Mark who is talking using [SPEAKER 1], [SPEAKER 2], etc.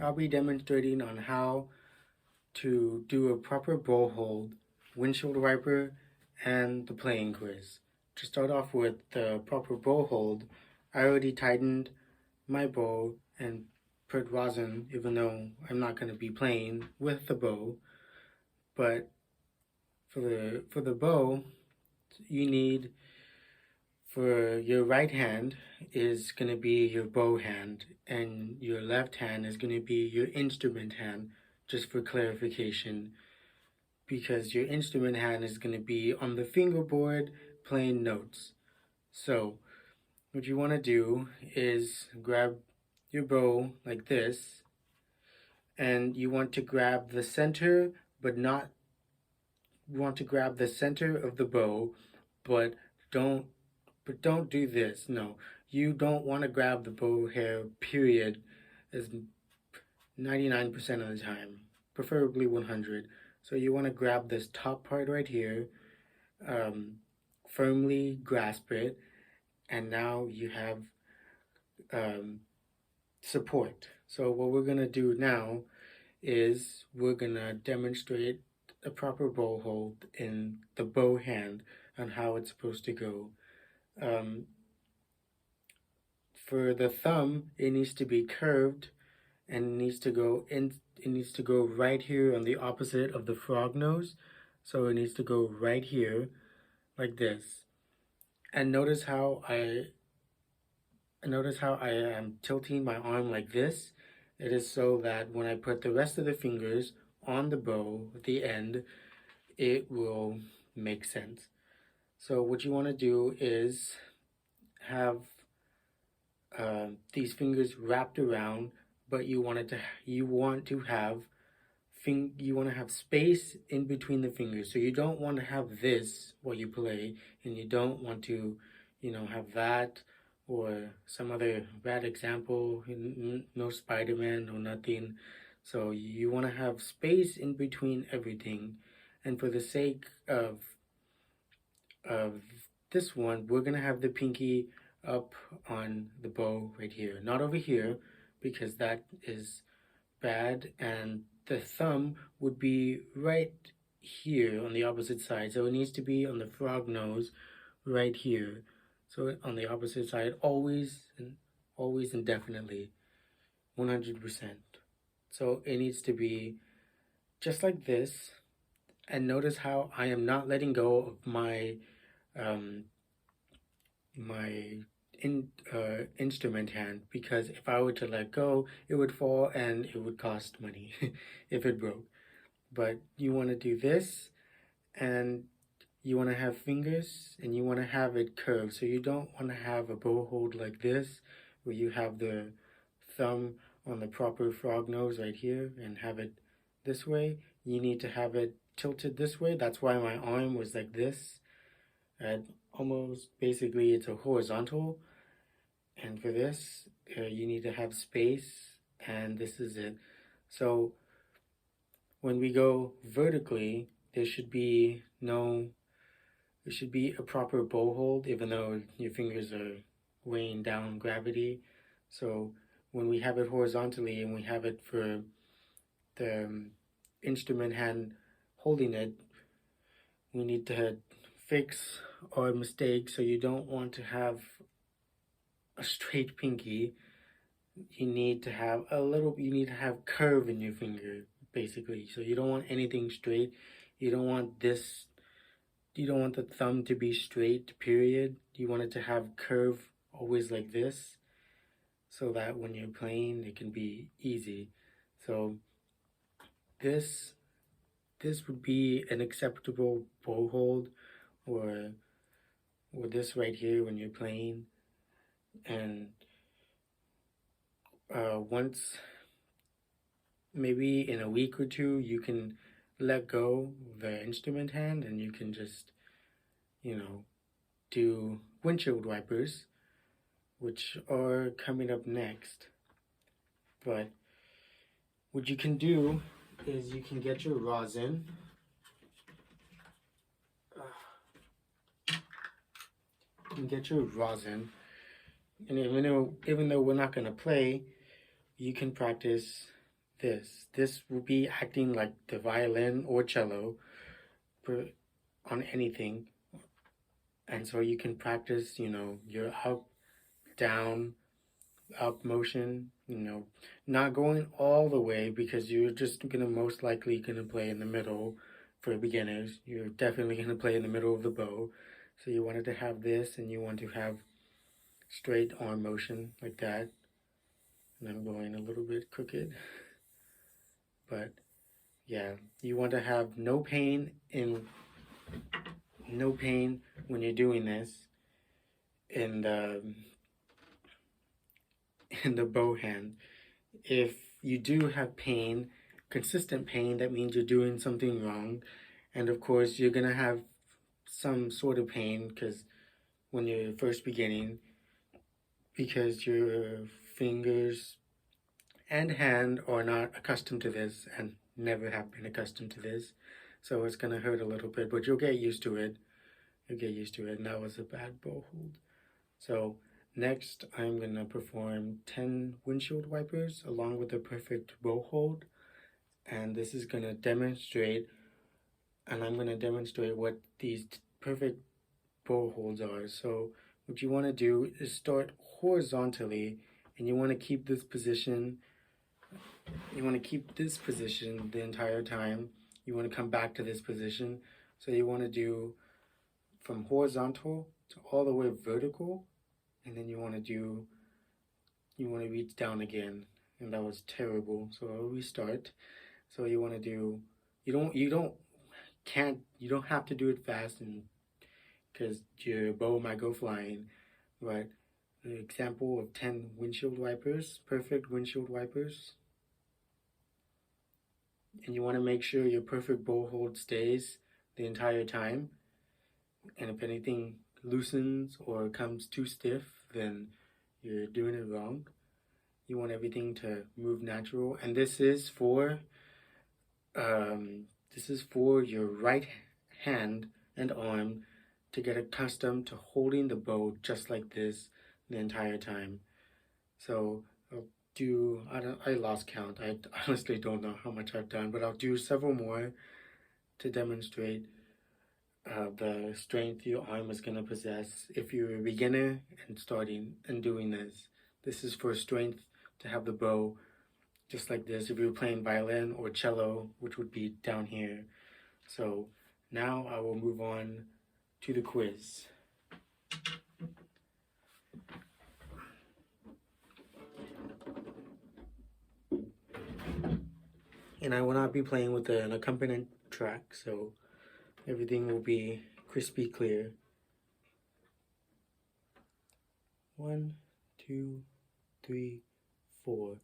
[SPEAKER 1] I'll be demonstrating on how to do a proper bow hold, windshield wiper, and the playing quiz. To start off with the proper bow hold, I already tightened my bow and put rosin, even though I'm not going to be playing with the bow. But for the bow, you need, for your right hand is going to be your bow hand, and your left hand is going to be your instrument hand, just for clarification, because your instrument hand is going to be on the fingerboard playing notes. So, what you want to do is grab your bow like this, and you want to grab the center, but not, you want to grab the center of the bow, but don't don't do this. No, you don't want to grab the bow hair, period, as 99% of the time, preferably 100. So you want to grab this top part right here, firmly grasp it, and now you have support. So what we're going to do now is we're going to demonstrate a proper bow hold in the bow hand on how it's supposed to go. For the thumb, it needs to be curved, and it needs to go in. It needs to go right here on the opposite of the frog nose. So it needs to go right here, like this. And notice how I am tilting my arm like this. It is so that when I put the rest of the fingers on the bow at the end, it will make sense. So what you want to do is have these fingers wrapped around, but you want to have space in between the fingers. So you don't want to have this while you play, and you don't want to, have that or some other bad example. No Spider-Man, no nothing. So you want to have space in between everything. And for the sake of this one, we're gonna have the pinky up on the bow right here, not over here, because that is bad, and the thumb would be right here on the opposite side. So it needs to be on the frog nose right here. So on the opposite side, always and definitely 100%. So it needs to be just like this. And notice how I am not letting go of my instrument hand, because if I were to let go, it would fall and it would cost money if it broke. But you want to do this, and you want to have fingers, and you want to have it curved. So you don't want to have a bow hold like this, where you have the thumb on the proper frog nose right here and have it this way. You need to have it tilted this way. That's why my arm was like this. Almost basically it's a horizontal, and for this you need to have space, and this is it. So when we go vertically, there should be a proper bow hold, even though your fingers are weighing down gravity. So when we have it horizontally, and we have it for the instrument hand holding it, we need to fix our mistake. So you don't want to have a straight pinky. You need to have curve in your finger, basically. So you don't want anything straight. You don't want the thumb to be straight, period. You want it to have curve always like this, so that when you're playing, it can be easy. So this would be an acceptable bow hold, or this right here when you're playing. And once, maybe in a week or two, you can let go the instrument hand, and you can just, do windshield wipers, which are coming up next. But what you can do is you can get your rosin. And even though we're not going to play, you can practice this. This will be acting like the violin or cello on anything. And so you can practice, your up, down, up motion, not going all the way because you're just gonna most likely gonna play in the middle for beginners. You're definitely gonna play in the middle of the bow. So you wanted to have this and you want to have straight arm motion like that. And I'm going a little bit crooked. But yeah, you want to have no pain when you're doing this in the bow hand. If you do have pain, consistent pain, that means you're doing something wrong. And of course, you're gonna have some sort of pain because when you're first beginning, because your fingers and hand are not accustomed to this and never have been accustomed to this. So it's gonna hurt a little bit, but you'll get used to it. And that was a bad bow hold. So next, I'm gonna perform 10 windshield wipers along with a perfect bow hold. And this is gonna demonstrate, and I'm gonna demonstrate what these perfect bow holds are. So what you wanna do is start horizontally, and you wanna keep this position. You wanna keep this position the entire time. You wanna come back to this position. So you wanna do from horizontal to all the way vertical, and then you want to reach down again, and that was terrible. So I'll restart. So you want to do, you don't have to do it fast, and because your bow might go flying. But an example of 10 windshield wipers, perfect windshield wipers, and you want to make sure your perfect bow hold stays the entire time. And if anything loosens or comes too stiff, then you're doing it wrong. You want everything to move natural. And this is for your right hand and arm to get accustomed to holding the bow just like this the entire time. So I lost count. I honestly don't know how much I've done, but I'll do several more to demonstrate the strength your arm is going to possess if you're a beginner and starting and doing this. This is for strength to have the bow just like this if you're playing violin or cello, which would be down here. So now I will move on to the quiz. And I will not be playing with an accompaniment track, so everything will be crispy clear. 1, 2, 3, 4.